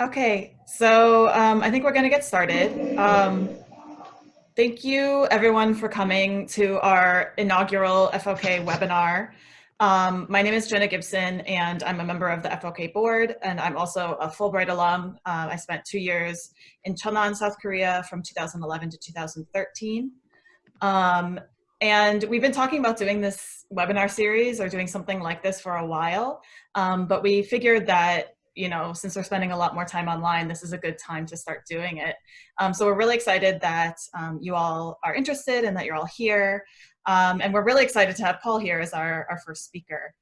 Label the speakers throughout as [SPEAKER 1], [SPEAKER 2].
[SPEAKER 1] Okay, so I think we're going to get started. Thank you, everyone, for coming to our inaugural FOK webinar. My name is Jenna Gibson, and I'm a member of the FOK board, and I'm also a Fulbright alum. I spent 2 years in Cheonan, South Korea from 2011 to 2013. And we've been talking about doing this webinar series or doing something like this for a while, but we figured that since we're spending a lot more time online, this is a good time to start doing it. So we're really excited that you all are interested and that you're all here. And we're really excited to have Paul here as our first speaker.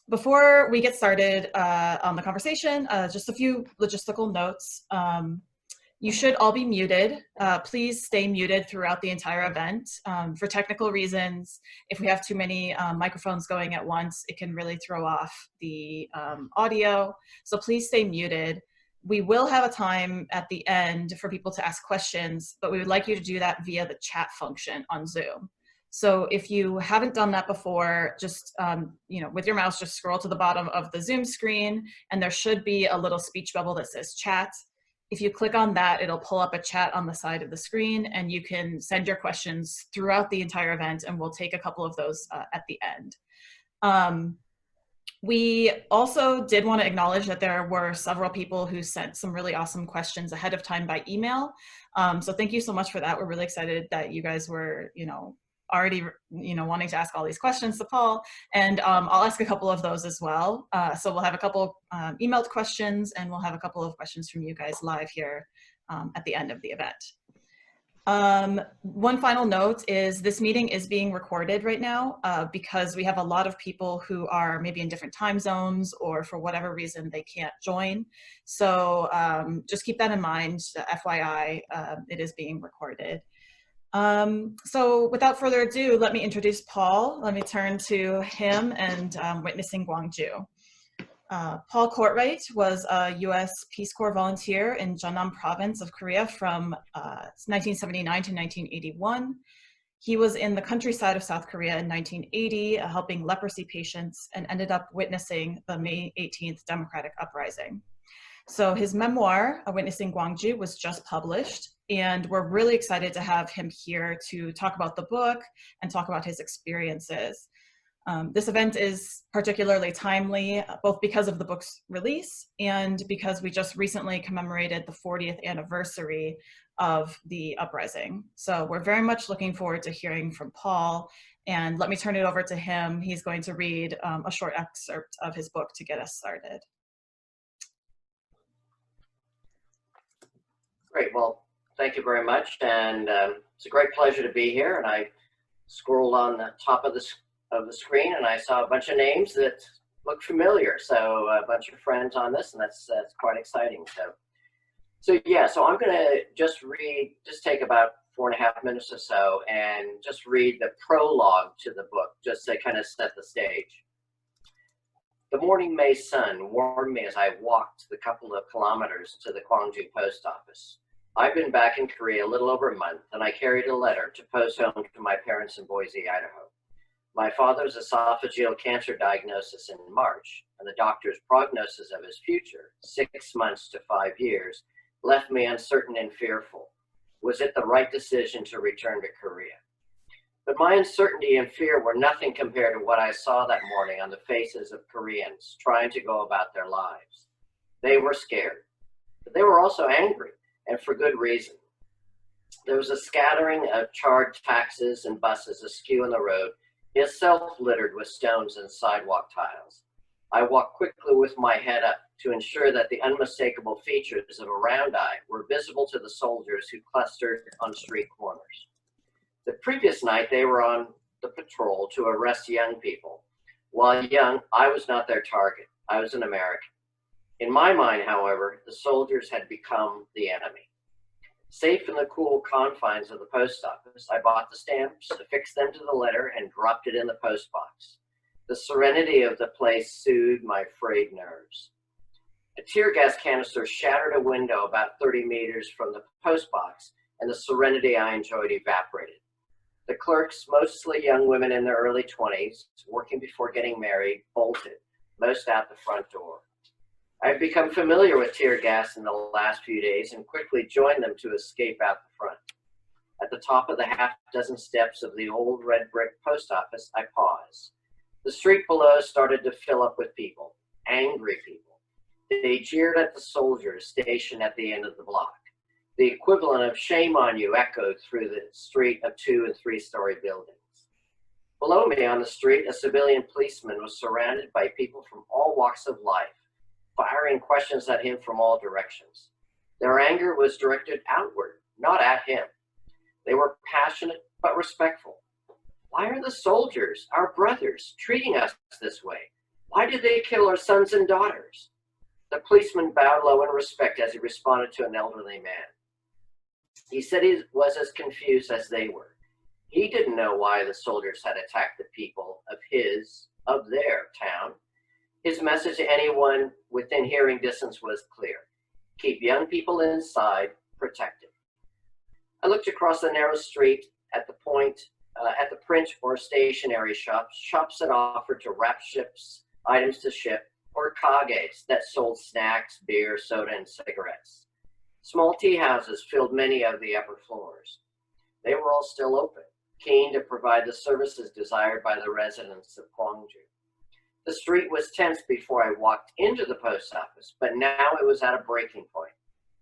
[SPEAKER 1] Before we get started on the conversation, just a few logistical notes. You should all be muted. Please stay muted throughout the entire event. For technical reasons, if we have too many microphones going at once, it can really throw off the audio. So please stay muted. We will have a time at the end for people to ask questions, but we would like you to do that via the chat function on Zoom. So if you haven't done that before, just with your mouse, just scroll to the bottom of the Zoom screen, and there should be a little speech bubble that says chat. If you click on that, it'll pull up a chat on the side of the screen, and you can send your questions throughout the entire event, and we'll take a couple of those at the end. We also did want to acknowledge that there were several people who sent some really awesome questions ahead of time by email. So thank you so much for that. We're really excited that you guys were, already wanting to ask all these questions to Paul, and I'll ask a couple of those as well. So we'll have a couple emailed questions, and we'll have a couple of questions from you guys live here at the end of the event. One final note is this meeting is being recorded right now because we have a lot of people who are maybe in different time zones, or for whatever reason they can't join. So just keep that in mind. FYI, it is being recorded. So without further ado, let me introduce Paul. Let me turn to him and witnessing Gwangju. Paul Courtright was a U.S. Peace Corps volunteer in Jeonnam province of Korea from 1979 to 1981. He was in the countryside of South Korea in 1980, helping leprosy patients, and ended up witnessing the May 18th Democratic Uprising. So his memoir, Witnessing Gwangju, was just published, and we're really excited to have him here to talk about the book and talk about his experiences. This event is particularly timely, both because of the book's release and because we just recently commemorated the 40th anniversary of the uprising. So we're very much looking forward to hearing from Paul, and let me turn it over to him. He's going to read a short excerpt of his book to get us started.
[SPEAKER 2] Great, well, thank you very much, and it's a great pleasure to be here. And I scrolled on the top of the screen, and I saw a bunch of names that look familiar. So a bunch of friends on this, and that's quite exciting. So I'm going to just take about 4.5 minutes or so, and just read the prologue to the book, just to kind of set the stage. The morning May sun warmed me as I walked the couple of kilometers to the Gwangju post office. I've been back in Korea a little over a month, and I carried a letter to post home to my parents in Boise, Idaho. My father's esophageal cancer diagnosis in March, and the doctor's prognosis of his future, 6 months to 5 years, left me uncertain and fearful. Was it the right decision to return to Korea? But my uncertainty and fear were nothing compared to what I saw that morning on the faces of Koreans trying to go about their lives. They were scared, but they were also angry, and for good reason. There was a scattering of charred taxis and buses askew on the road, itself littered with stones and sidewalk tiles. I walked quickly with my head up to ensure that the unmistakable features of a round eye were visible to the soldiers who clustered on street corners. The previous night, they were on the patrol to arrest young people. While young, I was not their target. I was an American. In my mind, however, the soldiers had become the enemy. Safe in the cool confines of the post office, I bought the stamps, affixed them to the letter, and dropped it in the post box. The serenity of the place soothed my frayed nerves. A tear gas canister shattered a window about 30 meters from the post box, and the serenity I enjoyed evaporated. The clerks, mostly young women in their early 20s, working before getting married, bolted, most out the front door. I've become familiar with tear gas in the last few days and quickly joined them to escape out the front. At the top of the half-dozen steps of the old red brick post office, I paused. The street below started to fill up with people, angry people. They jeered at the soldiers stationed at the end of the block. The equivalent of "shame on you" echoed through the street of 2- and 3-story buildings. Below me on the street, a civilian policeman was surrounded by people from all walks of life, firing questions at him from all directions. Their anger was directed outward, not at him. They were passionate but respectful. Why are the soldiers, our brothers, treating us this way? Why did they kill our sons and daughters? The policeman bowed low in respect as he responded to an elderly man. He said he was as confused as they were. He didn't know why the soldiers had attacked the people of their town. His message to anyone within hearing distance was clear. Keep young people inside, protected. I looked across the narrow street at the print or stationery shops that offered to wrap items to ship, or kages that sold snacks, beer, soda, and cigarettes. Small tea houses filled many of the upper floors. They were all still open, keen to provide the services desired by the residents of Gwangju. The street was tense before I walked into the post office, but now it was at a breaking point.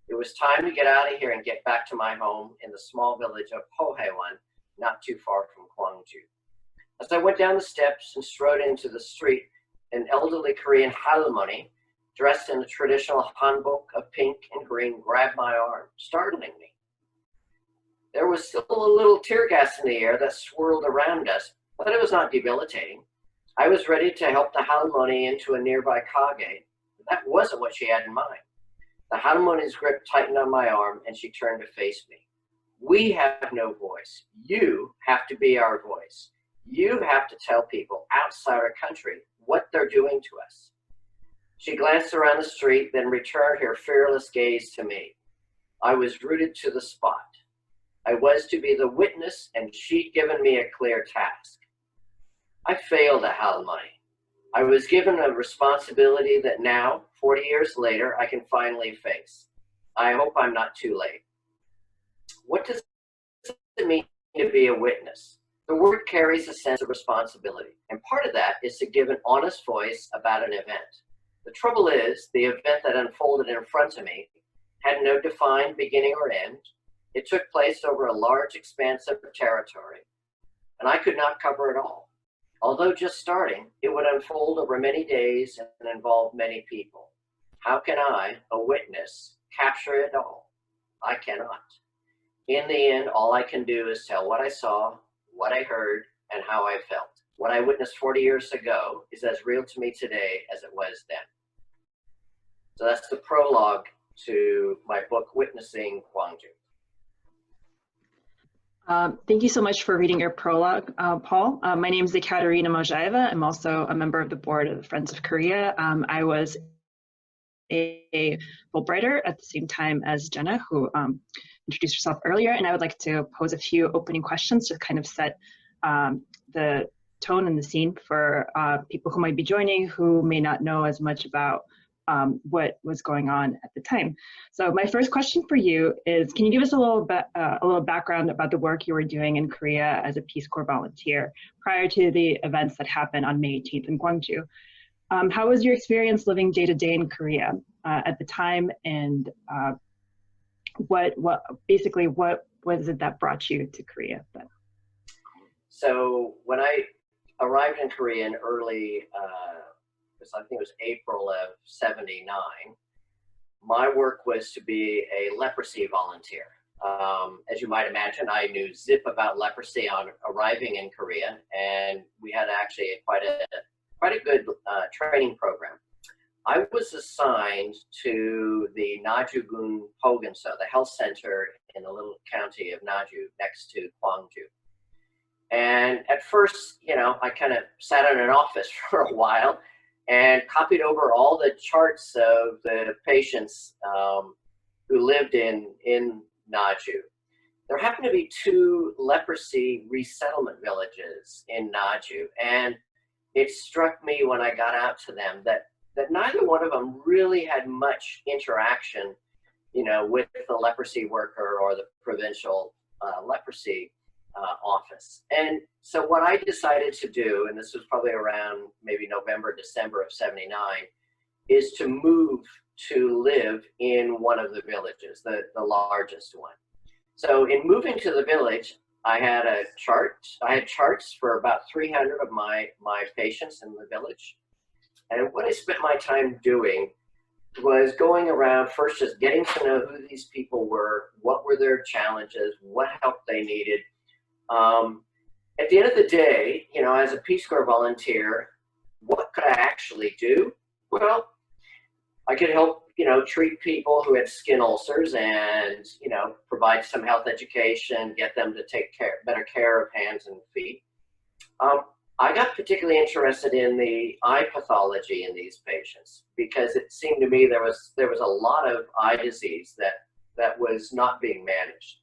[SPEAKER 2] It was time to get out of here and get back to my home in the small village of Poignant, not too far from Gwangju. As I went down the steps and strode into the street, an elderly Korean halmoni, dressed in the traditional hanbok of pink and green, grabbed my arm, startling me. There was still a little tear gas in the air that swirled around us, but it was not debilitating. I was ready to help the halmoni into a nearby kage, but that wasn't what she had in mind. The halmoni's grip tightened on my arm, and she turned to face me. We have no voice. You have to be our voice. You have to tell people outside our country what they're doing to us. She glanced around the street, then returned her fearless gaze to me. I was rooted to the spot. I was to be the witness, and she'd given me a clear task. I failed at halmoni. I was given a responsibility that now, 40 years later, I can finally face. I hope I'm not too late. What does it mean to be a witness? The word carries a sense of responsibility, and part of that is to give an honest voice about an event. The trouble is, the event that unfolded in front of me had no defined beginning or end. It took place over a large expanse of territory, and I could not cover it all. Although just starting, it would unfold over many days and involve many people. How can I, a witness, capture it all? I cannot. In the end, all I can do is tell what I saw, what I heard, and how I felt. What I witnessed 40 years ago is as real to me today as it was then. So that's the prologue to my book, Witnessing Gwangju.
[SPEAKER 3] Thank you so much for reading your prologue, Paul. My name is Ekaterina Mojaeva. I'm also a member of the board of the Friends of Korea. I was a Fulbrighter at the same time as Jenna, who introduced herself earlier, and I would like to pose a few opening questions to kind of set the tone and the scene for people who might be joining who may not know as much about what was going on at the time. So my first question for you is, can you give us a little background about the work you were doing in Korea as a Peace Corps volunteer prior to the events that happened on May 18th in Gwangju? How was your experience living day to day in Korea at the time, and what was it that brought you to Korea then?
[SPEAKER 2] So when I arrived in Korea in early, I think it was April of '79, my work was to be a leprosy volunteer. As you might imagine, I knew zip about leprosy on arriving in Korea, and we had actually quite a good training program. I was assigned to the Naju-gun Pogenso, the health center in the little county of Naju next to Gwangju. And at first, I kind of sat in an office for a while and copied over all the charts of the patients who lived in Naju. There happened to be 2 leprosy resettlement villages in Naju, and it struck me when I got out to them that that neither one of them really had much interaction, you know, with the leprosy worker or the provincial leprosy office. And so what I decided to do, and this was probably around maybe November, December of '79, is to move to live in one of the villages, the largest one. So in moving to the village, I had a chart. I had charts for about 300 of my patients in the village. And what I spent my time doing was going around first just getting to know who these people were, what were their challenges, what help they needed. At the end of the day, you know, as a Peace Corps volunteer, what could I actually do? Well, I could help, you know, treat people who had skin ulcers and, you know, provide some health education, get them to take better care of hands and feet. I got particularly interested in the eye pathology in these patients because it seemed to me there was a lot of eye disease that was not being managed.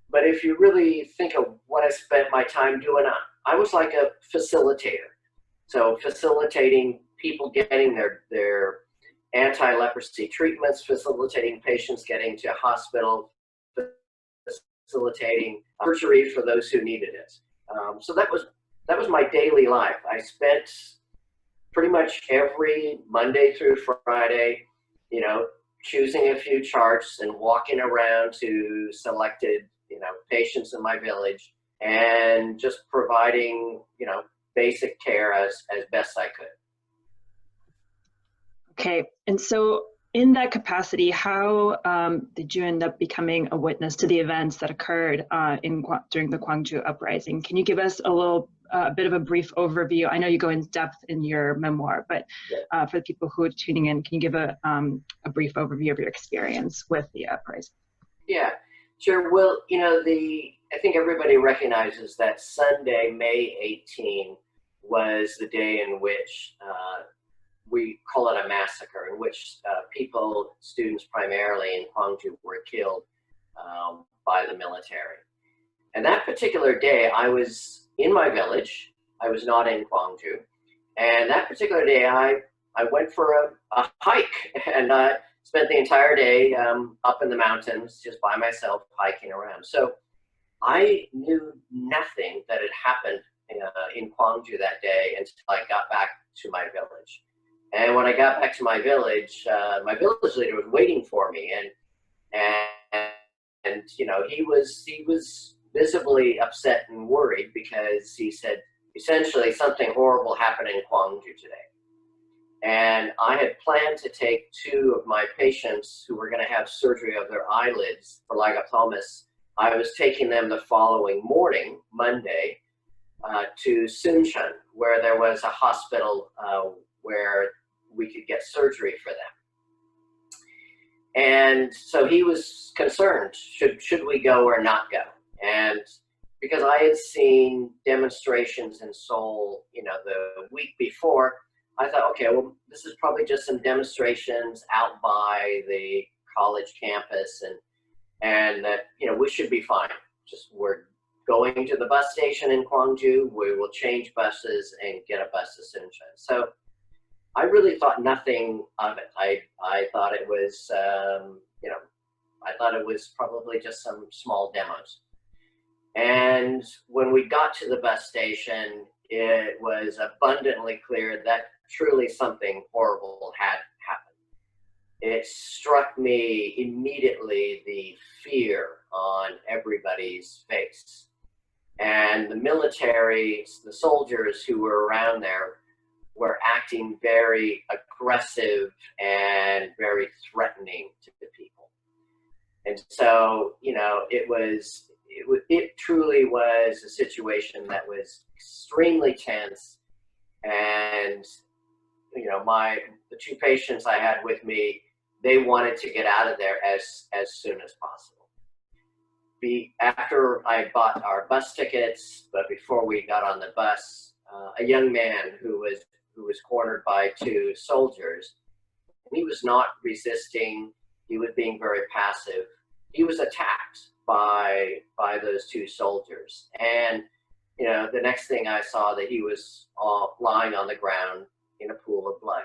[SPEAKER 2] But if you really think of what I spent my time doing, I was like a facilitator. So facilitating people getting their anti-leprosy treatments, facilitating patients getting to hospital, facilitating surgery for those who needed it. So that was my daily life. I spent pretty much every Monday through Friday, you know, choosing a few charts and walking around to selected, you know, patients in my village and just providing, you know, basic care as best I could.
[SPEAKER 3] Okay, and so in that capacity, how did you end up becoming a witness to the events that occurred during the Gwangju Uprising? Can you give us a bit of a brief overview? I know you go in depth in your memoir, but for the people who are tuning in, can you give a brief overview of your experience with the uprising?
[SPEAKER 2] Yeah, sure. Well, you know, I think everybody recognizes that Sunday, May 18, was the day in which we call it a massacre, in which people, students primarily in Gwangju, were killed by the military. And that particular day, I was in my village. I was not in Gwangju. And that particular day, I went for a hike, and I spent the entire day up in the mountains just by myself hiking around. So I knew nothing that had happened in Gwangju that day until I got back to my village. And when I got back to my village leader was waiting for me, and you know, he was visibly upset and worried because he said essentially something horrible happened in Gwangju today. And I had planned to take 2 of my patients who were going to have surgery of their eyelids for lagophthalmus. I was taking them the following morning, Monday, to Suncheon, where there was a hospital where we could get surgery for them. And so he was concerned, should we go or not go? And because I had seen demonstrations in Seoul, you know, the week before, I thought, okay, well, this is probably just some demonstrations out by the college campus, and that, you know, we should be fine. Just we're going to the bus station in Gwangju, we will change buses and get a bus to Suncheon. So I really thought nothing of it. I thought it was, you know, I thought it was probably just some small demos. And when we got to the bus station, it was abundantly clear that truly something horrible had happened. It struck me immediately the fear on everybody's face. And the military, the soldiers who were around there were acting very aggressive and very threatening to the people. And so, you know, it truly was a situation that was extremely tense. And, you know, the 2 patients I had with me, they wanted to get out of there as soon as possible. After I bought our bus tickets, but before we got on the bus, a young man who was cornered by 2 soldiers, and he was not resisting, he was being very passive. He was attacked by those 2 soldiers. And, you know, the next thing I saw that he was lying on the ground in a pool of blood.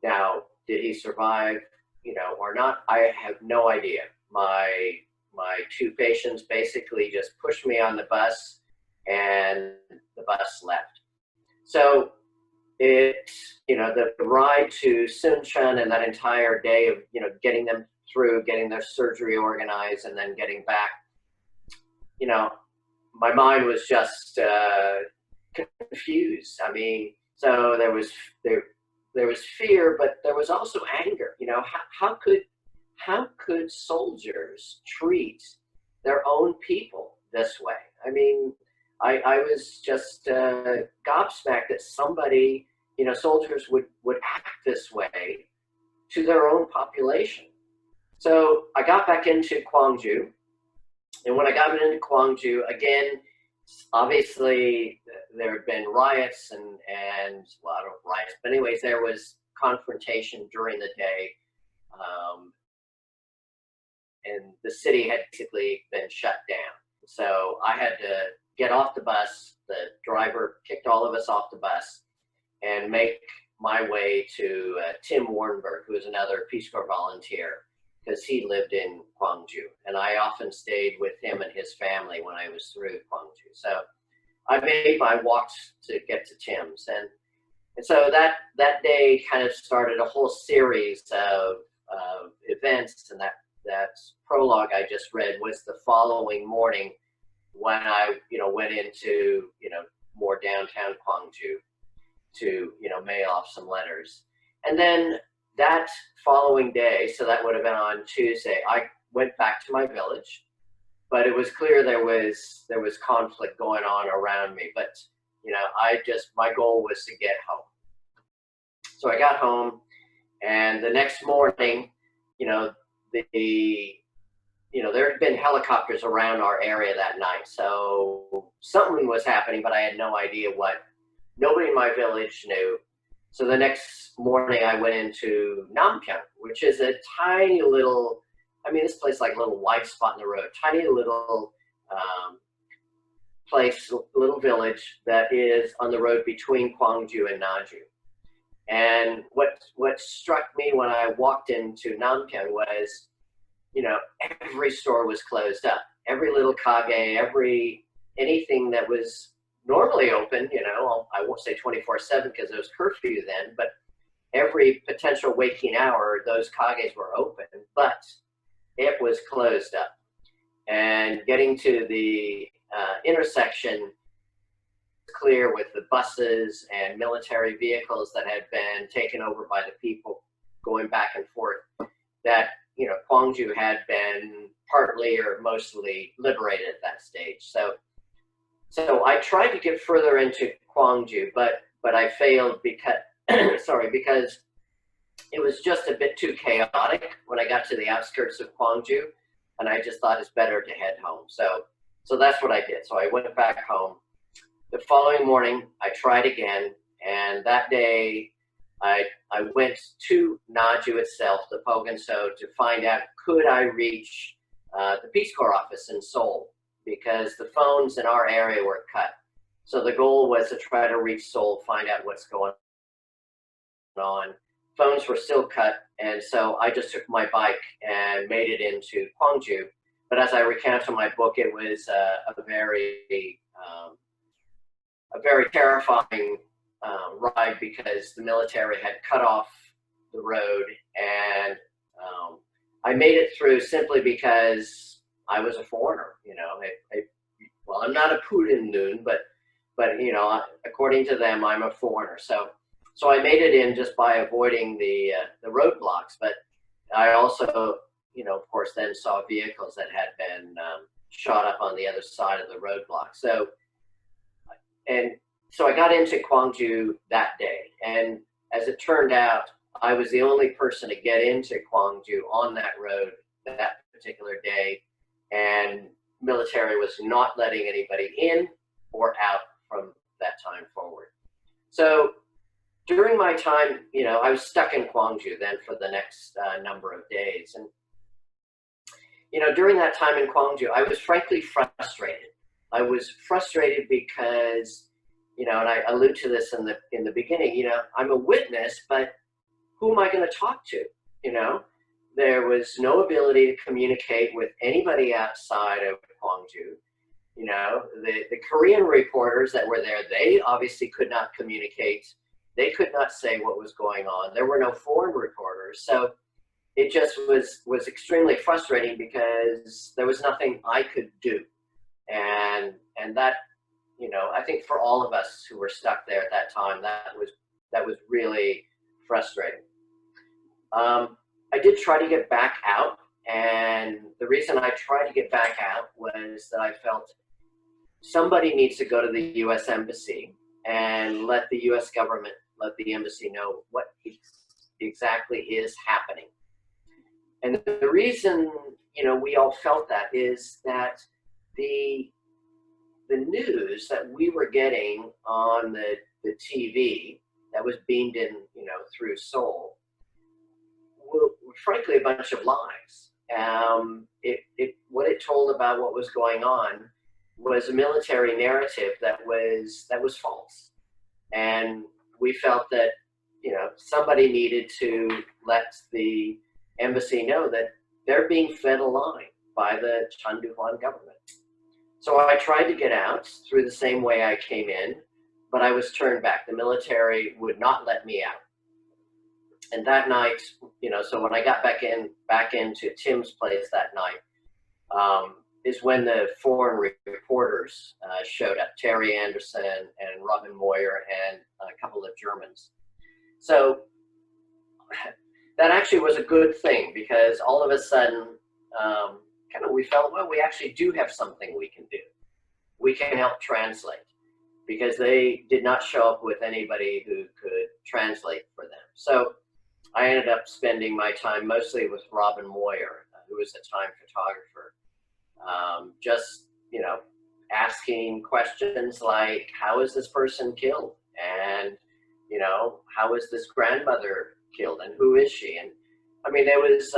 [SPEAKER 2] Now, did he survive, or not? I have no idea. My two patients basically just pushed me on the bus, and the bus left. So the ride to Suncheon and that entire day of, getting them through, getting their surgery organized, and then getting back, my mind was just confused. I mean, so there was fear, but there was also anger. How could soldiers treat their own people this way? I mean, I was just gobsmacked that somebody, soldiers would act this way to their own population. So I got back into Gwangju, and when I got into Gwangju, again, obviously there had been riots and well, I don't know if riots, but anyways, there was confrontation during the day, and the city had basically been shut down. So I had to get off the bus. The driver kicked all of us off the bus and make my way to Tim Warnberg, who is another Peace Corps volunteer, because he lived in Gwangju, and I often stayed with him and his family when I was through Gwangju. So I made my walks to get to Tim's, and so that day kind of started a whole series of events, and that prologue I just read was the following morning when I went into more downtown Gwangju to mail off some letters, and then that following day, so that would have been on Tuesday, I went back to my village, but it was clear there was conflict going on around me. But my goal was to get home. So I got home, and the next morning, there had been helicopters around our area that night, so something was happening, but I had no idea what. Nobody in my village knew. So the next morning I went into Nampyeong, which is a tiny little, this place like a little white spot in the road, tiny little place, little village that is on the road between Gwangju and Naju. And what struck me when I walked into Nampyeong was, every store was closed up. Every little kage, anything that was normally open, I won't say 24/7 because there was curfew then, but every potential waking hour, those kages were open, but it was closed up. And getting to the intersection, clear with the buses and military vehicles that had been taken over by the people going back and forth, that Gwangju had been partly or mostly liberated at that stage. So I tried to get further into Gwangju, but I failed because because it was just a bit too chaotic when I got to the outskirts of Gwangju, and I just thought it's better to head home. So that's what I did. So I went back home. The following morning, I tried again, and that day I went to Naju itself, the Pogunso, to find out could I reach the Peace Corps office in Seoul, because the phones in our area were cut. So the goal was to try to reach Seoul, find out what's going on. Phones were still cut, and so I just took my bike and made it into Gwangju. But as I recount in my book, it was a very terrifying ride, because the military had cut off the road, and I made it through simply because I was a foreigner. Well, I'm not a Putin noon, but according to them, I'm a foreigner. So I made it in just by avoiding the roadblocks. But I also, of course, then saw vehicles that had been shot up on the other side of the roadblock. So I got into Gwangju that day, and as it turned out, I was the only person to get into Gwangju on that road that particular day, and military was not letting anybody in or out from that time forward. So during my time, I was stuck in Gwangju then for the next number of days. And, during that time in Gwangju, I was frankly frustrated. I was frustrated because, and I allude to this in the beginning, I'm a witness, but who am I going to talk to? You know, there was no ability to communicate with anybody outside of Gwangju. You know, the Korean reporters that were there, they obviously could not communicate. They could not say what was going on. There were no foreign reporters. So it just was extremely frustrating because there was nothing I could do. And that, you know, I think for all of us who were stuck there at that time, that was really frustrating. I did try to get back out, and the reason I tried to get back out was that I felt somebody needs to go to the U.S. Embassy and let the U.S. government, let the embassy know what exactly is happening. And the reason, you know, we all felt that is that the news that we were getting on the TV that was beamed in, you know, through Seoul were frankly a bunch of lies. What it told about what was going on was a military narrative that was false. And we felt that, you know, somebody needed to let the embassy know that they're being fed a lie by the Chunduhwan government. So I tried to get out through the same way I came in, but I was turned back. The military would not let me out. And that night, you know, so when I got back into Tim's place that night, is when the foreign reporters showed up, Terry Anderson and Robin Moyer and a couple of Germans. So that actually was a good thing because all of a sudden, kind of we felt, well, we actually do have something we can do. We can help translate because they did not show up with anybody who could translate for them. So I ended up spending my time mostly with Robin Moyer, who was a time photographer. Just, you know, asking questions like, how is this person killed? And, you know, how is this grandmother killed? And who is she? And I mean, there was,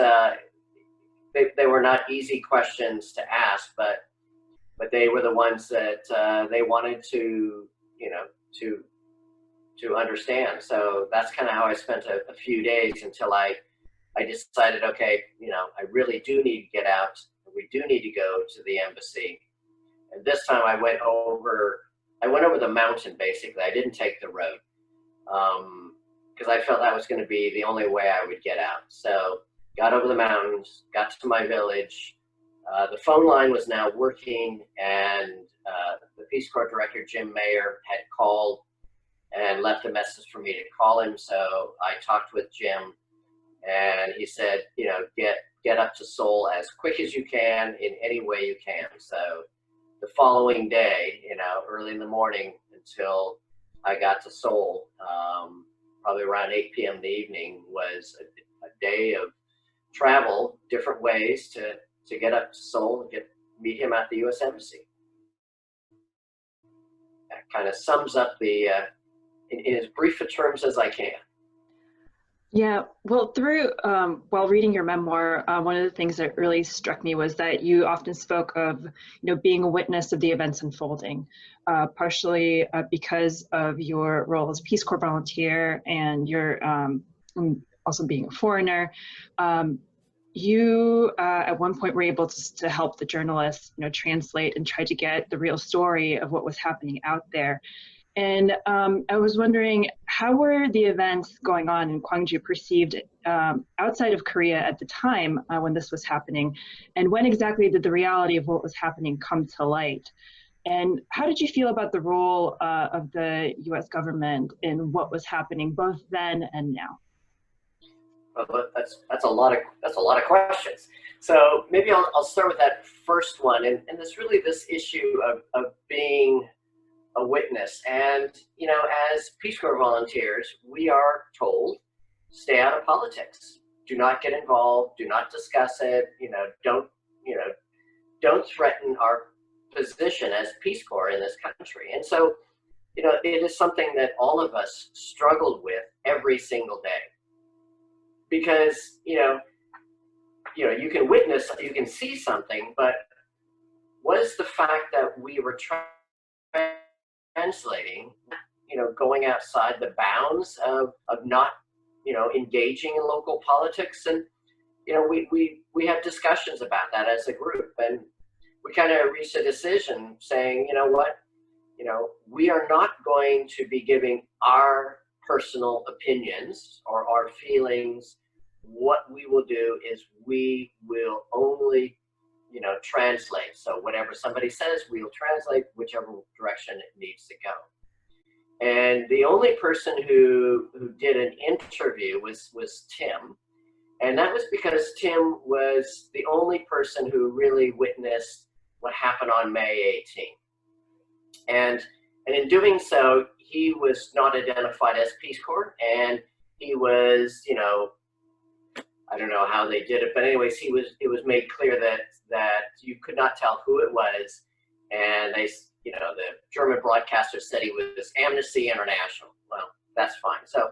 [SPEAKER 2] they were not easy questions to ask, but they were the ones that they wanted to, you know, to understand. So that's kind of how I spent a few days until I decided, okay, you know, I really do need to get out. We do need to go to the embassy. And this time I went over the mountain, basically. I didn't take the road because I felt that was going to be the only way I would get out. So got over the mountains, got to my village. The phone line was now working, and the Peace Corps director, Jim Mayer, had called and left a message for me to call him. So I talked with Jim, and he said, you know, get up to Seoul as quick as you can in any way you can. So the following day, you know, early in the morning until I got to Seoul, probably around 8 p.m. in the evening, was a day of travel, different ways to get up to Seoul and meet him at the U.S. Embassy. That kind of sums up the, in as brief a terms as I can.
[SPEAKER 3] Yeah, well, through while reading your memoir, one of the things that really struck me was that you often spoke of, you know, being a witness of the events unfolding, partially because of your role as Peace Corps volunteer and your also being a foreigner. You at one point were able to help the journalists, you know, translate and try to get the real story of what was happening out there. And I was wondering, how were the events going on in Gwangju perceived outside of Korea at the time when this was happening? And when exactly did the reality of what was happening come to light? And how did you feel about the role of the U.S. government in what was happening both then and now?
[SPEAKER 2] Well, that's a lot of questions. So maybe I'll start with that first one, and it's really this issue of being a witness. And, you know, as Peace Corps volunteers, we are told, stay out of politics. Do not get involved. Do not discuss it. Don't threaten our position as Peace Corps in this country. And so, you know, it is something that all of us struggled with every single day. Because, you can witness, you can see something, but was the fact that we were translating, you know, going outside the bounds of not engaging in local politics. And, we have discussions about that as a group. And we kind of reached a decision saying, you know what, we are not going to be giving our personal opinions or our feelings. What we will do is we will only, translate. So whatever somebody says, we'll translate whichever direction it needs to go. And the only person who did an interview was Tim. And that was because Tim was the only person who really witnessed what happened on May 18th. And in doing so, he was not identified as Peace Corps, and he was, I don't know how they did it, but anyways, it was made clear that you could not tell who it was, and the German broadcaster said he was Amnesty International. Well, that's fine. So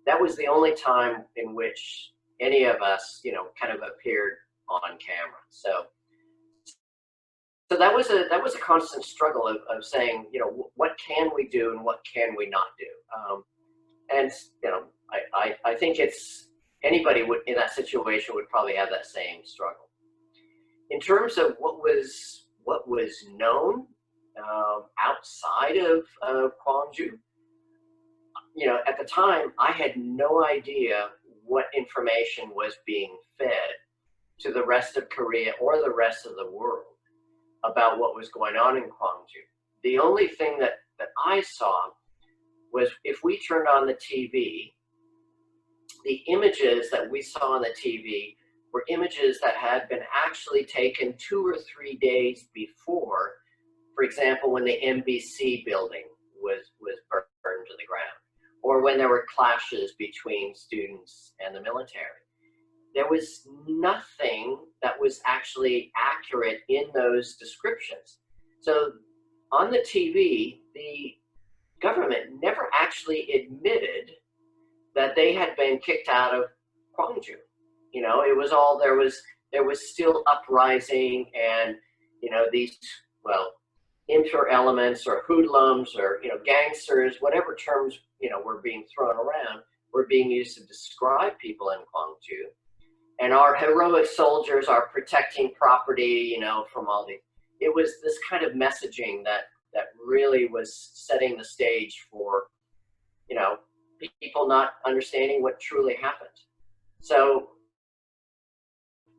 [SPEAKER 2] that was the only time in which any of us, kind of appeared on camera. So that was a constant struggle of saying, what can we do and what can we not do? And I think anybody in that situation would probably have that same struggle. In terms of what was known outside of Gwangju, at the time I had no idea what information was being fed to the rest of Korea or the rest of the world about what was going on in Gwangju. The only thing that I saw was if we turned on the TV, the images that we saw on the TV were images that had been actually taken 2 or 3 days before, for example, when the MBC building was burned to the ground, or when there were clashes between students and the military. There was nothing that was actually accurate in those descriptions. So on the TV, the government never actually admitted that they had been kicked out of Gwangju. It was all, there was still uprising, and, these, inter-elements or hoodlums or, gangsters, whatever terms, were being thrown around, were being used to describe people in Gwangju. And our heroic soldiers are protecting property, from all the, it was this kind of messaging that really was setting the stage for, people not understanding what truly happened. So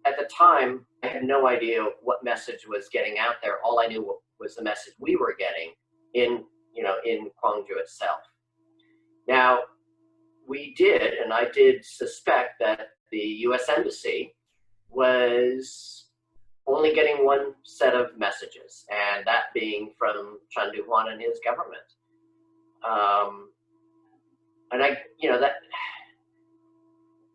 [SPEAKER 2] at the time, I had no idea what message was getting out there. All I knew was the message we were getting in Gwangju itself. Now, I did suspect that the U.S. Embassy was only getting one set of messages, and that being from Chun Doo-hwan and his government.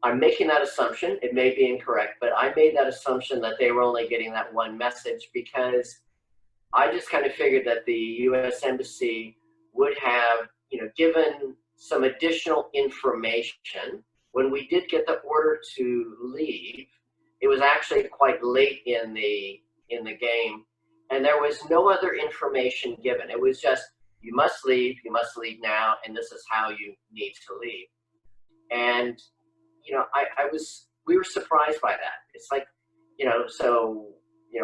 [SPEAKER 2] I'm making that assumption. It may be incorrect, but I made that assumption that they were only getting that one message because I just kind of figured that the U.S. Embassy would have, given some additional information. When we did get the order to leave, it was actually quite late in the game, and there was no other information given. It was just, you must leave now, and this is how you need to leave. And we were surprised by that. It's like,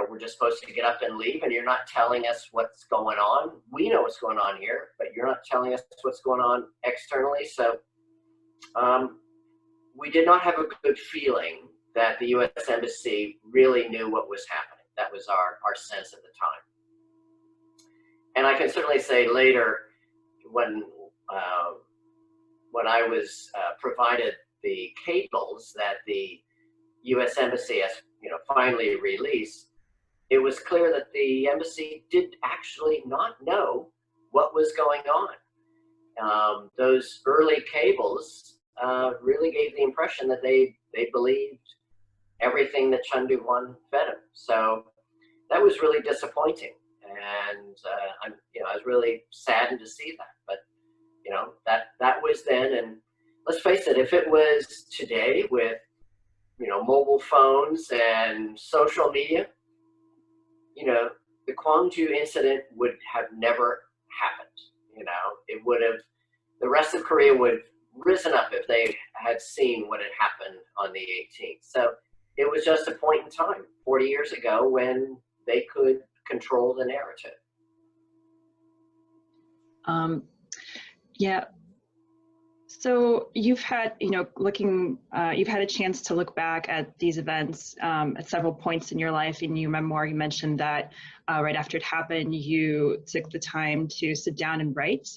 [SPEAKER 2] we're just supposed to get up and leave, and you're not telling us what's going on. We know what's going on here, but you're not telling us what's going on externally. So we did not have a good feeling that the U.S. Embassy really knew what was happening. That was our sense at the time. And I can certainly say later, when I was provided the cables that the U.S. Embassy has, finally released, it was clear that the embassy did actually not know what was going on. Those early cables really gave the impression that they believed everything that Chun Doo-hwan fed him. So that was really disappointing, and I was really saddened to see that. But that was then, and let's face it, if it was today with mobile phones and social media, the Gwangju incident would have never happened. It would have, the rest of Korea would risen up if they had seen what had happened on the 18th. So it was just a point in time 40 years ago when they could control the narrative.
[SPEAKER 3] Yeah. So you've had, you've had a chance to look back at these events at several points in your life. In your memoir, you mentioned that right after it happened, you took the time to sit down and write,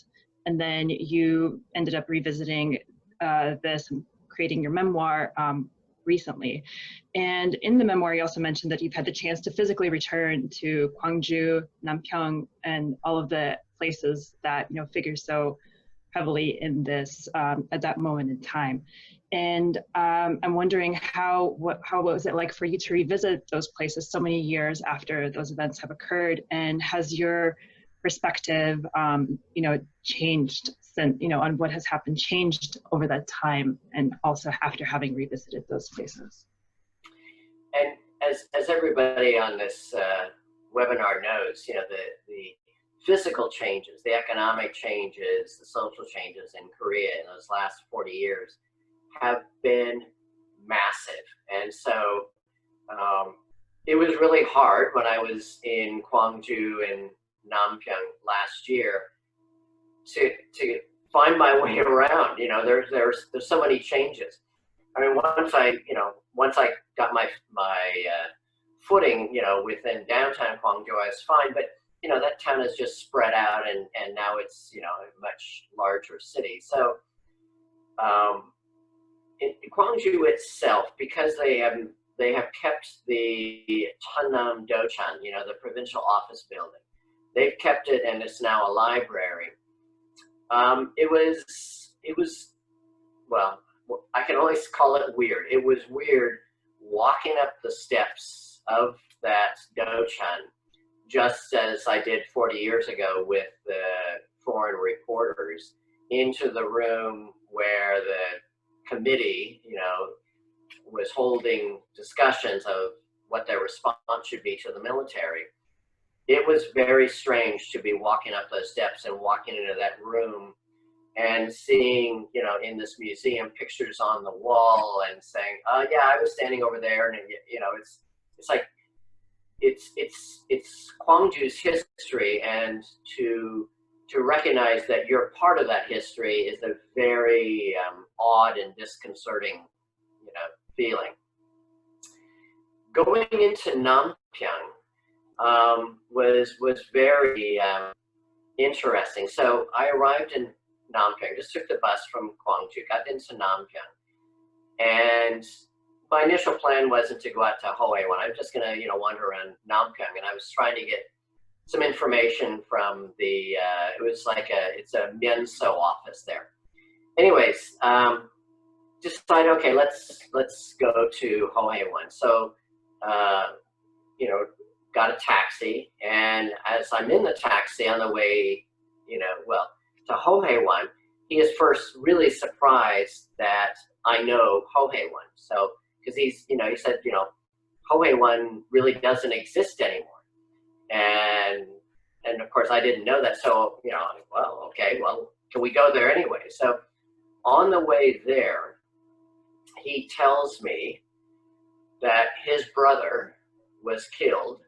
[SPEAKER 3] and then you ended up revisiting this and creating your memoir recently. And in the memoir, you also mentioned that you've had the chance to physically return to Gwangju, Nampyeong, and all of the places that figure so heavily in this at that moment in time. And I'm wondering what was it like for you to revisit those places so many years after those events have occurred, and has your perspective changed since on what has happened, changed over that time, and also after having revisited those places?
[SPEAKER 2] And as everybody on this webinar knows, the physical changes, the economic changes, the social changes in Korea in those last 40 years have been massive. And so it was really hard when I was in Gwangju and Nampyeong last year to find my way around. There's so many changes. I mean, once I got my footing, within downtown Gwangju, I was fine. But that town is just spread out, and now it's a much larger city. So in Gwangju itself, because they have kept the Cheonnam Dochan, the provincial office building, they've kept it, and it's now a library. It was well, I can only call it weird. It was weird walking up the steps of that Dochan, just as I did 40 years ago with the foreign reporters, into the room where the committee, was holding discussions of what their response should be to the military. It was very strange to be walking up those steps and walking into that room and seeing, in this museum, pictures on the wall and saying, yeah, I was standing over there. And, it's like, it's Gwangju's history, and to recognize that you're part of that history is a very odd and disconcerting, feeling. Going into Nampyeong was very interesting. So I arrived in Nampyeong, just took the bus from Gwangju, got into Nampyeong, and my initial plan wasn't to go out to Hohaewon. I was just gonna, wander around Nampyeong, and I was trying to get some information from the, it was like it's a Myenso office there. Anyways, decided, okay, let's go to Hohaewon. So, got a taxi, and as I'm in the taxi on the way, to Hohaewon, he is first really surprised that I know Hohaewon. So, because he said, Hohaewon really doesn't exist anymore. And of course I didn't know that. So, well, okay, well, can we go there anyway? So on the way there, he tells me that his brother was killed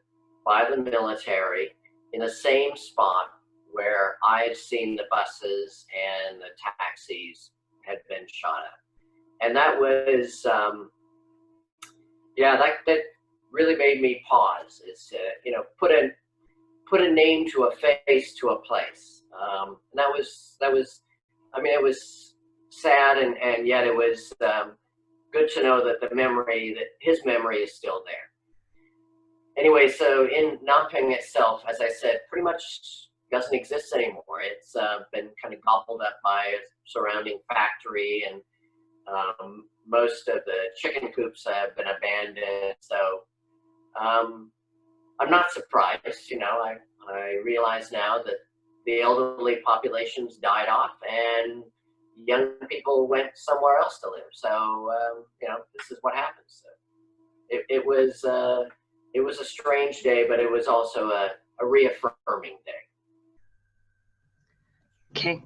[SPEAKER 2] by the military in the same spot where I had seen the buses and the taxis had been shot at. And that was, that really made me pause. It's, put a name to a face to a place. And that was, I mean, it was sad, and yet it was good to know that his memory is still there. Anyway, so in Nampyeong itself, as I said, pretty much doesn't exist anymore. It's been kind of gobbled up by a surrounding factory, and most of the chicken coops have been abandoned. So I'm not surprised. I realize now that the elderly populations died off and young people went somewhere else to live. So this is what happens. So it was a strange day, but it was also a reaffirming day.
[SPEAKER 3] Okay,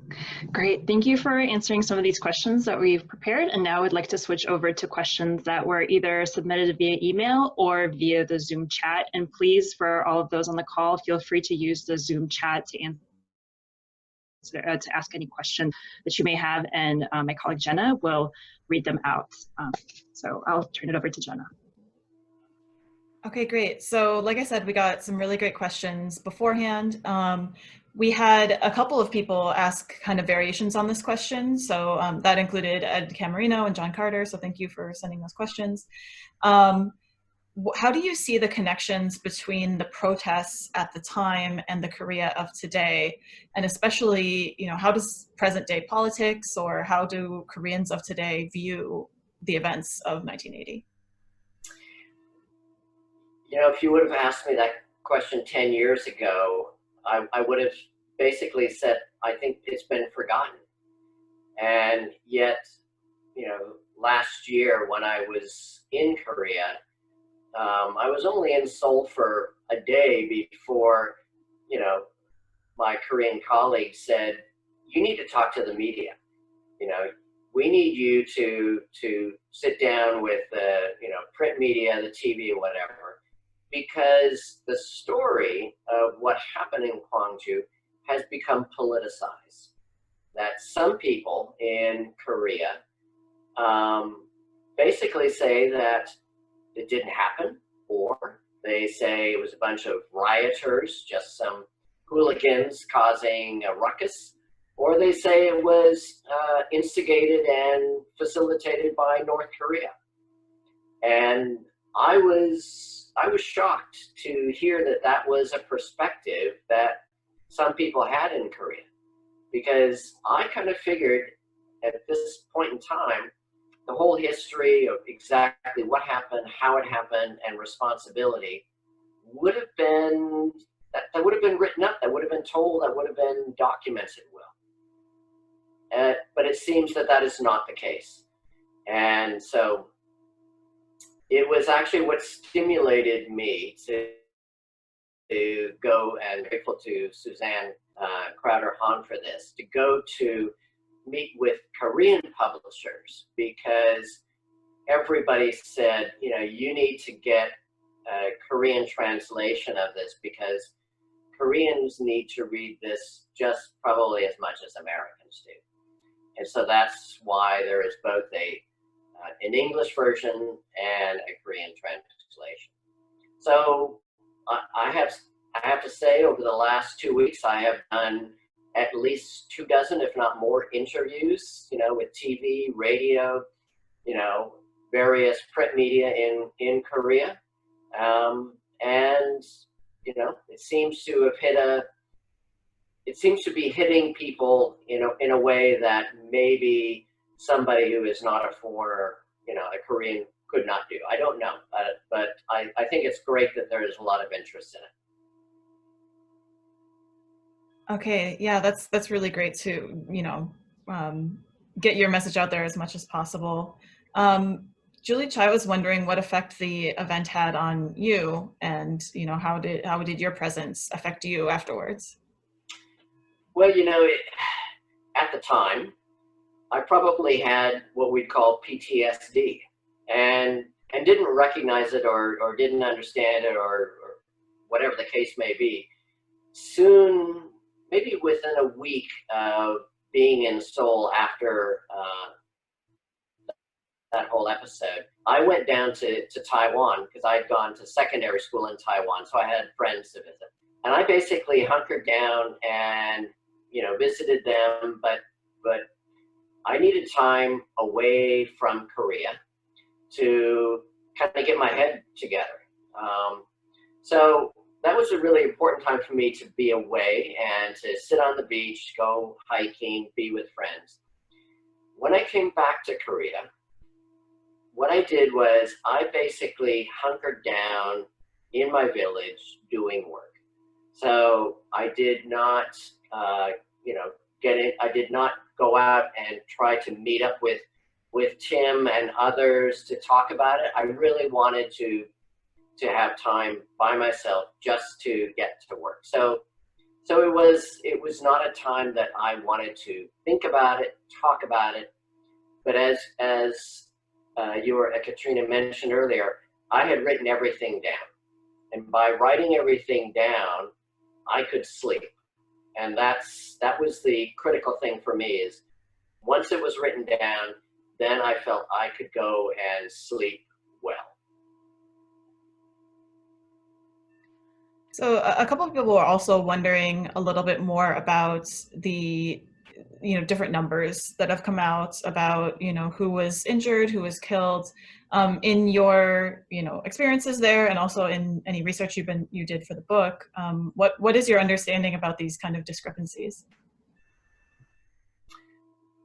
[SPEAKER 3] great. Thank you for answering some of these questions that we've prepared. And now I'd like to switch over to questions that were either submitted via email or via the Zoom chat. And please, for all of those on the call, feel free to use the Zoom chat to ask any questions that you may have, and my colleague Jenna will read them out. So I'll turn it over to Jenna.
[SPEAKER 1] Okay, great. So like I said, we got some really great questions beforehand. We had a couple of people ask kind of variations on this question. So that included Ed Camerino and John Carter. So thank you for sending those questions. How do you see the connections between the protests at the time and the Korea of today? And especially, how does present day politics, or how do Koreans of today view the events of 1980?
[SPEAKER 2] If you would have asked me that question 10 years ago, I would have basically said, I think it's been forgotten. And yet, last year when I was in Korea, I was only in Seoul for a day before, my Korean colleagues said, you need to talk to the media. We need you to sit down with the, print media, the TV, or whatever, because the story of what happened in Gwangju has become politicized. That some people in Korea basically say that it didn't happen, or they say it was a bunch of rioters, just some hooligans causing a ruckus, or they say it was instigated and facilitated by North Korea. And I was shocked to hear that that was a perspective that some people had in Korea, because I kind of figured at this point in time, the whole history of exactly what happened, how it happened, and responsibility would have been, that would have been written up, that would have been told, that would have been documented well. But it seems that that is not the case. And so it was actually what stimulated me to go, and grateful to Suzanne Crowder-Hahn for this, to go to meet with Korean publishers, because everybody said, you need to get a Korean translation of this, because Koreans need to read this just probably as much as Americans do. And so that's why there is both an English version and a Korean translation. So I have to say, over the last 2 weeks, I have done at least 24, if not more, interviews, with TV, radio, various print media in Korea. And, it seems to have it seems to be hitting people, in a way that maybe somebody who is not a foreigner, a Korean, could not do. I don't know, but I think it's great that there is a lot of interest in it.
[SPEAKER 1] Okay, yeah, that's really great to, get your message out there as much as possible. Julie Chai was wondering what effect the event had on you, and how did your presence affect you afterwards?
[SPEAKER 2] Well, at the time, I probably had what we'd call PTSD, and didn't recognize it, or didn't understand it, or whatever the case may be. Soon, maybe within a week of being in Seoul after that whole episode, I went down to Taiwan, because I had gone to secondary school in Taiwan, so I had friends to visit. And I basically hunkered down and, visited them, but I needed time away from Korea to kind of get my head together. So that was a really important time for me to be away and to sit on the beach, go hiking, be with friends. When I came back to Korea, what I did was I basically hunkered down in my village doing work. So I did not, I did not go out and try to meet up with Tim and others to talk about it. I really wanted to have time by myself just to get to work. So So it was not a time that I wanted to think about it, talk about it, but as Katrina mentioned earlier, I had written everything down. And by writing everything down, I could sleep. And that was the critical thing for me, is once it was written down, then I felt I could go and sleep well.
[SPEAKER 1] So a couple of people are also wondering a little bit more about the, different numbers that have come out about, who was injured, who was killed. In your, experiences there, and also in any research you did for the book, what is your understanding about these kind of discrepancies?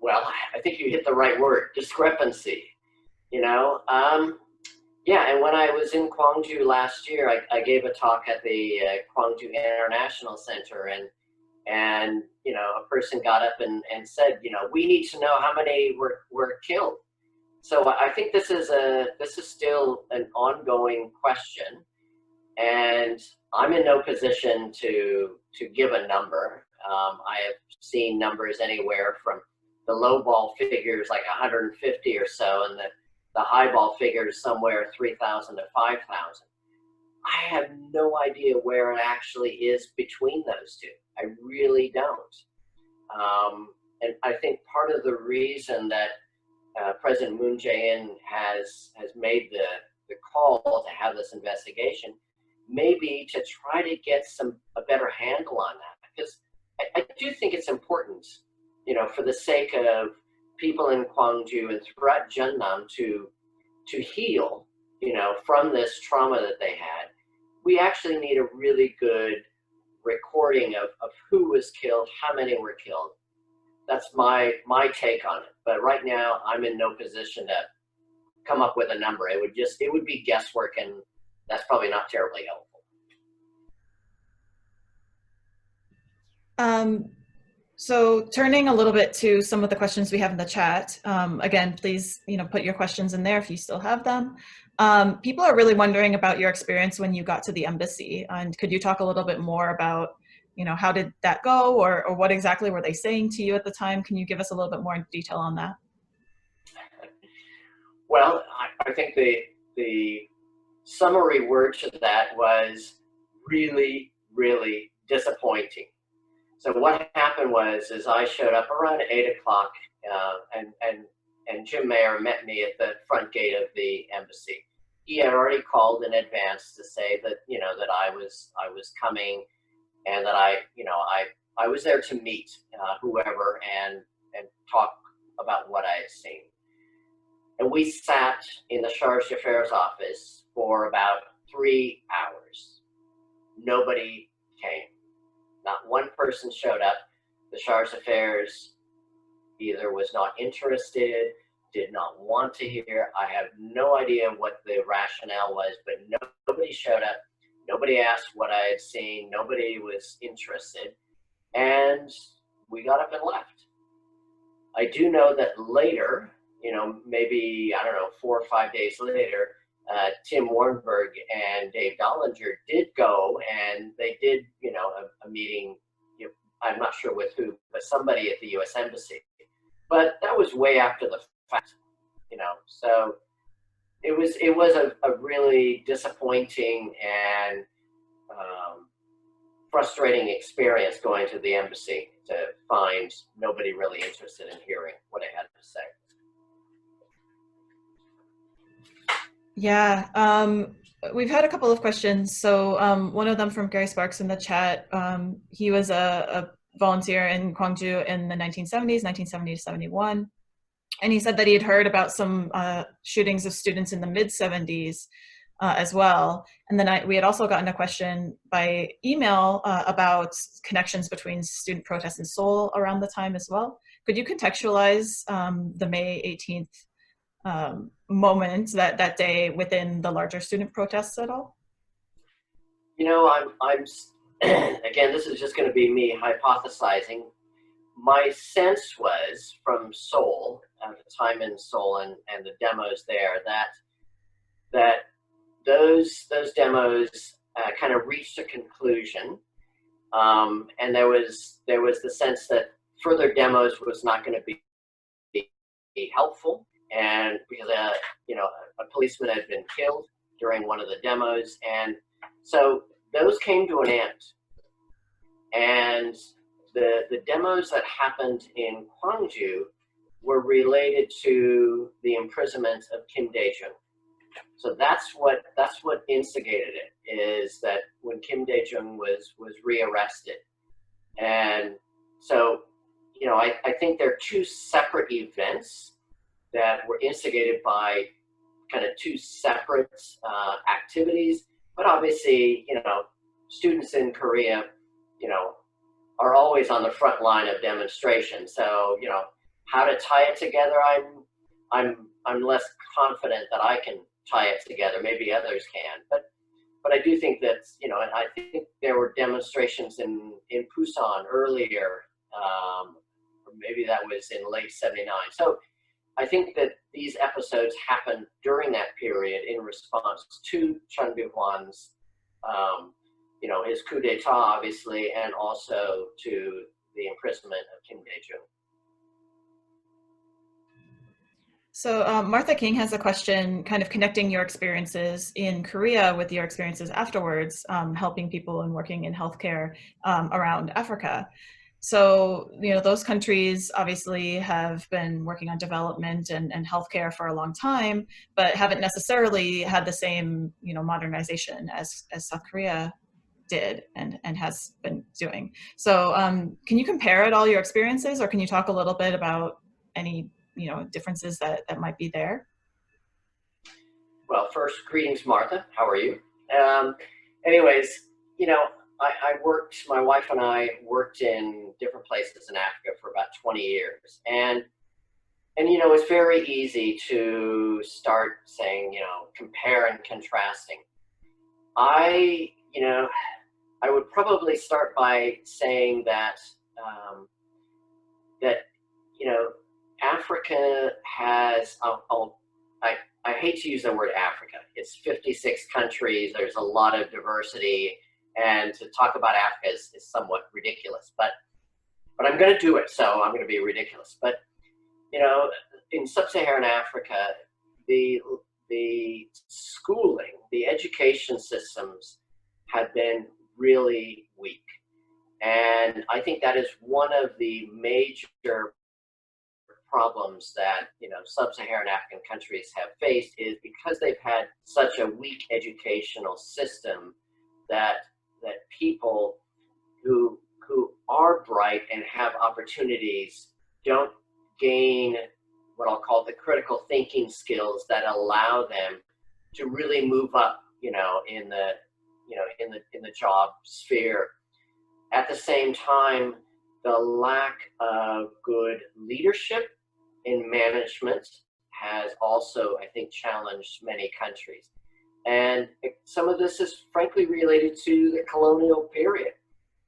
[SPEAKER 2] Well, I think you hit the right word, discrepancy. Yeah, and when I was in Gwangju last year, I gave a talk at the Gwangju International Center, and a person got up and said, we need to know how many were killed. So I think this is still an ongoing question, and I'm in no position to give a number. I have seen numbers anywhere from the low ball figures like 150 or so, and the high ball figures somewhere 3,000 to 5,000. I have no idea where it actually is between those two. I really don't. And I think part of the reason that President Moon Jae-in has made the call to have this investigation may be to try to get a better handle on that, because I do think it's important, for the sake of people in Gwangju and throughout Jeonnam to heal, from this trauma that they had. We actually need a really good recording of who was killed, how many were killed. That's my take on it. But right now, I'm in no position to come up with a number. It would be guesswork, and that's probably not terribly helpful.
[SPEAKER 1] So turning a little bit to some of the questions we have in the chat, again, please, put your questions in there if you still have them. People are really wondering about your experience when you got to the embassy, and could you talk a little bit more about, how did that go, or what exactly were they saying to you at the time? Can you give us a little bit more detail on that?
[SPEAKER 2] Well, I think the summary word to that was really, really disappointing. So what happened was I showed up around 8 o'clock, and Jim Mayer met me at the front gate of the embassy. He had already called in advance to say that that I was coming, and that I was there to meet whoever and talk about what I had seen. And we sat in the Charge d'Affaires office for about 3 hours. Nobody came. Not one person showed up. The Charge d'Affaires either was not interested, did not want to hear. I have no idea what the rationale was, but nobody showed up. Nobody asked what I had seen. Nobody was interested. And we got up and left. I do know that later, maybe, 4 or 5 days later, Tim Warnberg and Dave Dollinger did go, and they did, a meeting, I'm not sure with who, but somebody at the U.S. Embassy. But that was way after the fact, so it was a really disappointing and frustrating experience going to the embassy to find nobody really interested in hearing what I had to say.
[SPEAKER 1] Yeah, we've had a couple of questions. So one of them from Gary Sparks in the chat. He was a volunteer in Gwangju in the 1970s, 1970 to 71. And he said that he had heard about some shootings of students in the mid-70s as well. And then we had also gotten a question by email about connections between student protests in Seoul around the time as well. Could you contextualize the May 18th moment, that day, within the larger student protests at all?
[SPEAKER 2] I'm again, this is just going to be me hypothesizing. My sense was from Seoul, at the time in Seoul and the demos there, that those demos kind of reached a conclusion, And there was the sense that further demos was not going to be helpful, and because a policeman had been killed during one of the demos, and so those came to an end. And the demos that happened in Gwangju were related to the imprisonment of Kim Dae-jung. So that's what instigated it, is that when Kim Dae-jung was rearrested. And so, I think there are two separate events that were instigated by kind of two separate activities. But obviously, students in Korea, are always on the front line of demonstration. So, how to tie it together, I'm less confident that I can tie it together. Maybe others can, but I do think that, and I think there were demonstrations in Busan earlier, or maybe that was in late '79. So I think that these episodes happened during that period in response to Chun Bi-hwan's, his coup d'etat, obviously, and also to the imprisonment of Kim Dae-jung.
[SPEAKER 1] So Martha King has a question kind of connecting your experiences in Korea with your experiences afterwards, helping people and working in healthcare around Africa. So, those countries obviously have been working on development and healthcare for a long time, but haven't necessarily had the same, modernization as South Korea did and has been doing. So can you compare at all your experiences, or can you talk a little bit about any differences that might be there?
[SPEAKER 2] Well, first, greetings, Martha. How are you? Anyways, my wife and I worked in different places in Africa for about 20 years. And it's very easy to start saying, compare and contrasting. I would probably start by saying that, Africa has, I hate to use the word Africa. It's 56 countries. There's a lot of diversity. And to talk about Africa is somewhat ridiculous. But I'm going to do it, so I'm going to be ridiculous. But, in sub-Saharan Africa, the schooling, the education systems have been really weak. And I think that is one of the major problems that sub-Saharan African countries have faced, is because they've had such a weak educational system that people who are bright and have opportunities don't gain what I'll call the critical thinking skills that allow them to really move up, in the job sphere. At the same time, the lack of good leadership in management has also, I think, challenged many countries. And some of this is frankly related to the colonial period,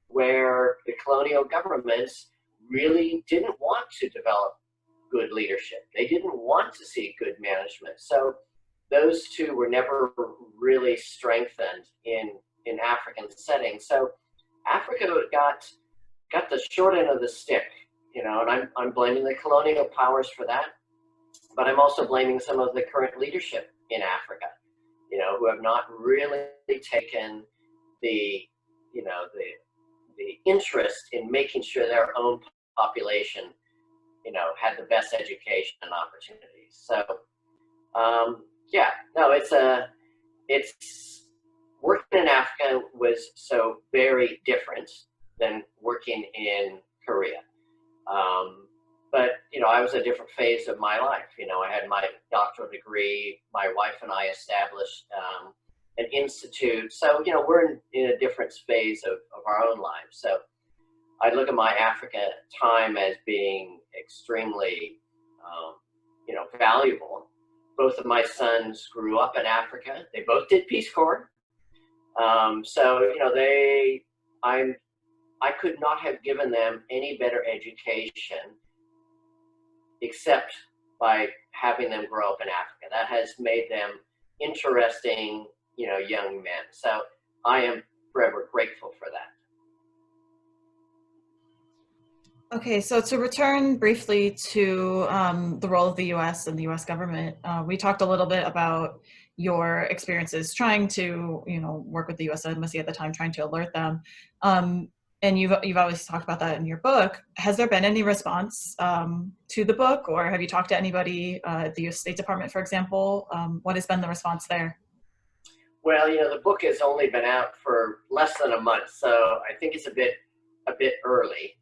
[SPEAKER 2] where the colonial governments really didn't want to develop good leadership. They didn't want to see good management. So those two were never really strengthened in African settings. So Africa got the short end of the stick, and I'm blaming the colonial powers for that, but I'm also blaming some of the current leadership in Africa, who have not really taken the interest in making sure their own population, had the best education and opportunities. So, it's working in Africa was so very different than working in Korea. But, I was a different phase of my life. I had my doctoral degree. My wife and I established an institute. So, we're in a different phase of our own lives. So I look at my Africa time as being extremely, valuable. Both of my sons grew up in Africa. They both did Peace Corps. So, I could not have given them any better education except by having them grow up in Africa. That has made them interesting, young men. So I am forever grateful for that.
[SPEAKER 1] Okay, so to return briefly to the role of the U.S. and the U.S. government, we talked a little bit about your experiences trying to, work with the U.S. Embassy at the time, trying to alert them, and you've always talked about that in your book. Has there been any response to the book, or have you talked to anybody at the U.S. State Department, for example? What has been the response there?
[SPEAKER 2] Well, the book has only been out for less than a month, so I think it's a bit early.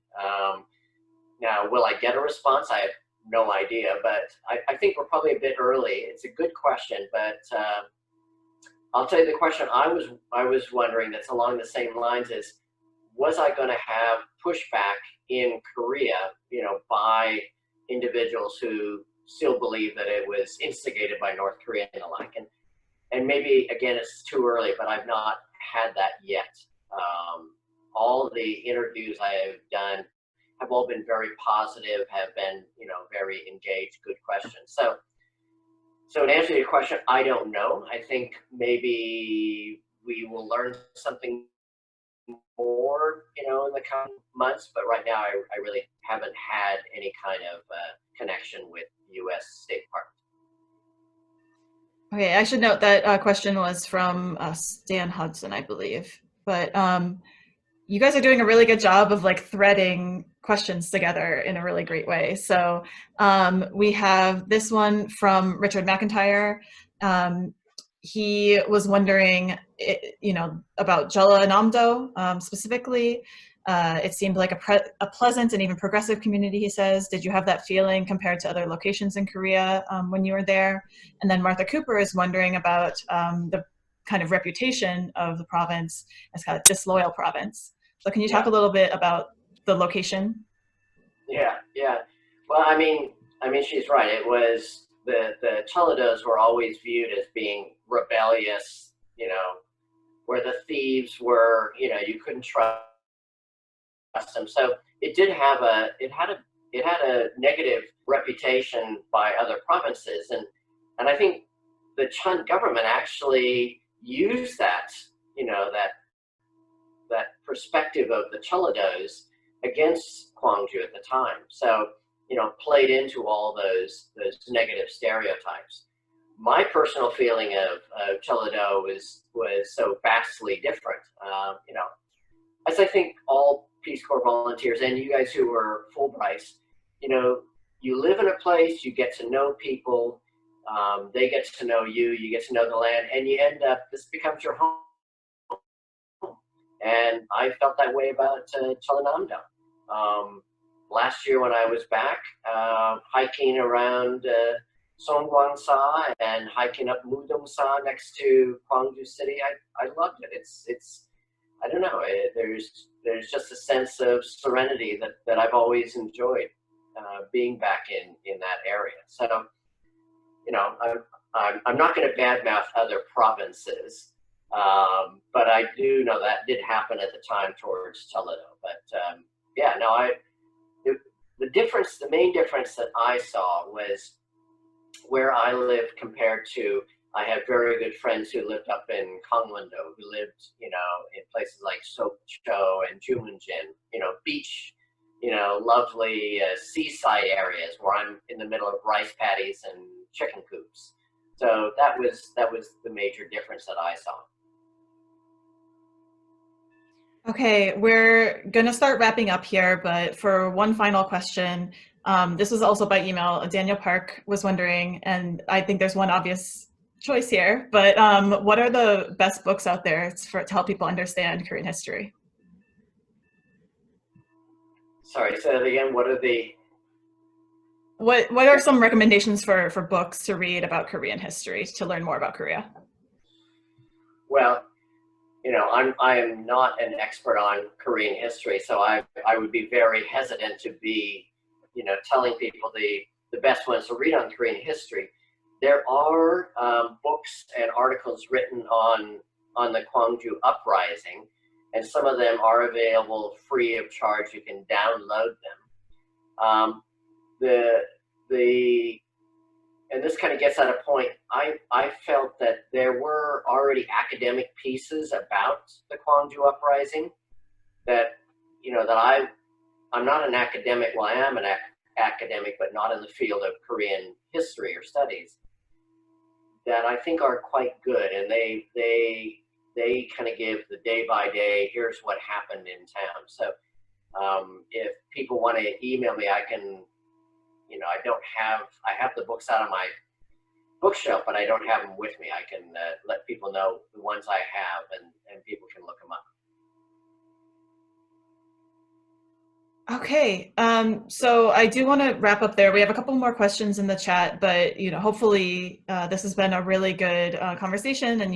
[SPEAKER 2] Now, will I get a response? I have no idea, but I think we're probably a bit early. It's a good question, but I'll tell you the question I was wondering that's along the same lines is, was I going to have pushback in Korea, by individuals who still believe that it was instigated by North Korea and the like? And maybe, again, it's too early, but I've not had that yet. All the interviews I have done have all been very positive, have been, very engaged, good questions. So to answer your question, I don't know. I think maybe we will learn something more, in the coming months, but right now I really haven't had any kind of connection with U.S. State Department.
[SPEAKER 1] Okay, I should note that question was from Stan Hudson, I believe. But you guys are doing a really good job of threading questions together in a really great way. So we have this one from Richard McIntyre. He was wondering, about Jeollanam-do specifically. It seemed like a pleasant and even progressive community, he says. Did you have that feeling compared to other locations in Korea when you were there? And then Martha Cooper is wondering about the kind of reputation of the province as kind of disloyal province. So can you talk a little bit about the location?
[SPEAKER 2] Yeah. Well, I mean, she's right. It was the Cholados were always viewed as being rebellious, where the thieves were, you couldn't trust them. So it had a negative reputation by other provinces, and I think the Chun government actually used that, that perspective of the Cholados against Gwangju at the time. So, played into all those negative stereotypes. My personal feeling of Cholado was so vastly different. As I think all Peace Corps volunteers and you guys who were Fulbrights, you live in a place, you get to know people, they get to know you, you get to know the land, and you end up, this becomes your home. And I felt that way about Jeollanam-do. Last year when I was back, hiking around Songwon-sa and hiking up Mudong-sa next to Gwangju City, I loved it. It's I don't know, there's just a sense of serenity that I've always enjoyed being back in that area. So, I'm not going to badmouth other provinces, but I do know that did happen at the time towards Toledo. But the main difference that I saw was where I lived compared to, I have very good friends who lived up in Gangwon-do, who lived, in places like Sokcho and Jumunjin, beach, lovely seaside areas where I'm in the middle of rice paddies and chicken coops. So that was the major difference that I saw.
[SPEAKER 1] Okay, we're gonna start wrapping up here, but for one final question, this was also by email. Daniel Park was wondering, and I think there's one obvious choice here, but what are the best books out there to help people understand Korean history?
[SPEAKER 2] Sorry, say that again. What
[SPEAKER 1] are some recommendations for books to read about Korean history to learn more about Korea?
[SPEAKER 2] Well, I am not an expert on Korean history, so I would be very hesitant to be, telling people the best ones to read on Korean history. There are books and articles written on the Gwangju Uprising, and some of them are available free of charge. You can download them. And this kind of gets at a point, I felt that there were already academic pieces about the Gwangju Uprising that, that I'm not an academic. Well, I am an academic, but not in the field of Korean history or studies, that I think are quite good. And they kind of give the day by day, here's what happened in town. So if people want to email me, I can, I have the books out on my bookshelf, but I don't have them with me. I can let people know the ones I have, and people can look them up.
[SPEAKER 1] Okay, so I do want to wrap up there. We have a couple more questions in the chat, but hopefully this has been a really good conversation, and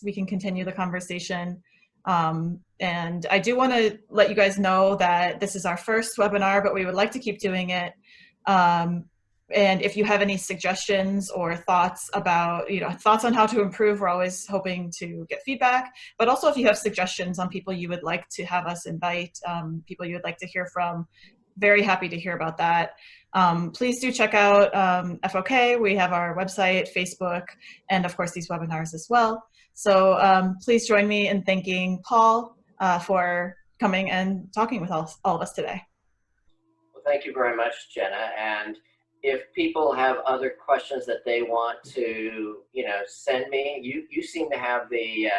[SPEAKER 1] we can continue the conversation. And I do want to let you guys know that this is our first webinar, but we would like to keep doing it. And if you have any suggestions or thoughts about, thoughts on how to improve, we're always hoping to get feedback. But also if you have suggestions on people you would like to have us invite, people you would like to hear from, very happy to hear about that. Please do check out FOK. We have our website, Facebook, and of course these webinars as well. So please join me in thanking Paul for coming and talking with all of us today.
[SPEAKER 2] Well, thank you very much, Jenna. And if people have other questions that they want to, send me, you seem to have the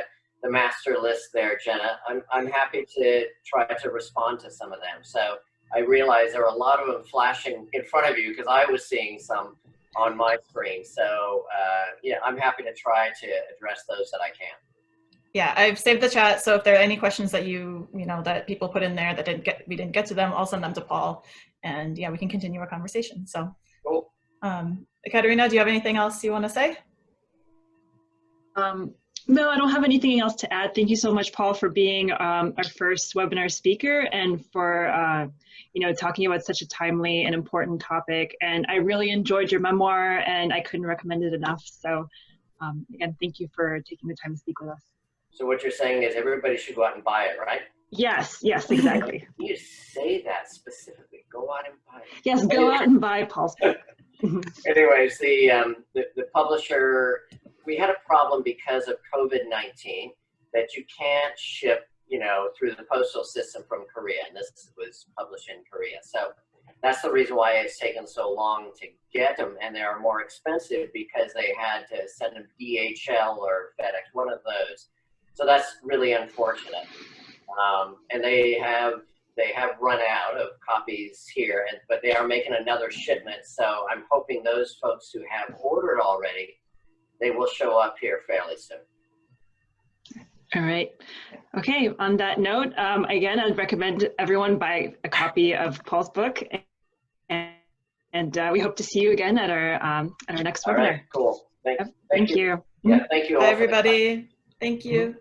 [SPEAKER 2] master list there, Jenna. I'm happy to try to respond to some of them. So I realize there are a lot of them flashing in front of you because I was seeing some on my screen. So I'm happy to try to address those that I can.
[SPEAKER 1] Yeah, I've saved the chat. So if there are any questions that that people put in there that we didn't get to them, I'll send them to Paul, and yeah, we can continue our conversation. So.
[SPEAKER 2] Cool.
[SPEAKER 1] Katerina, do you have anything else you want to say?
[SPEAKER 3] No, I don't have anything else to add. Thank you so much, Paul, for being our first webinar speaker and for talking about such a timely and important topic. And I really enjoyed your memoir, and I couldn't recommend it enough. So again, thank you for taking the time to speak with us.
[SPEAKER 2] So what you're saying is everybody should go out and buy it, right?
[SPEAKER 3] Yes, exactly.
[SPEAKER 2] You say that specifically. Go out and buy it.
[SPEAKER 3] Yes, go out and buy Paul's book.
[SPEAKER 2] Anyways, the publisher, we had a problem because of COVID-19 that you can't ship, through the postal system from Korea, and this was published in Korea. So that's the reason why it's taken so long to get them, and they are more expensive because they had to send them DHL or FedEx, one of those. So that's really unfortunate. And they have run out of copies here, but they are making another shipment. So I'm hoping those folks who have ordered already, they will show up here fairly soon.
[SPEAKER 3] All right. Okay. On that note, again, I'd recommend everyone buy a copy of Paul's book, and we hope to see you again at our next webinar.
[SPEAKER 2] All right, cool. Thank
[SPEAKER 3] you.
[SPEAKER 2] Yeah, thank you all.
[SPEAKER 1] Bye, everybody. Thank you.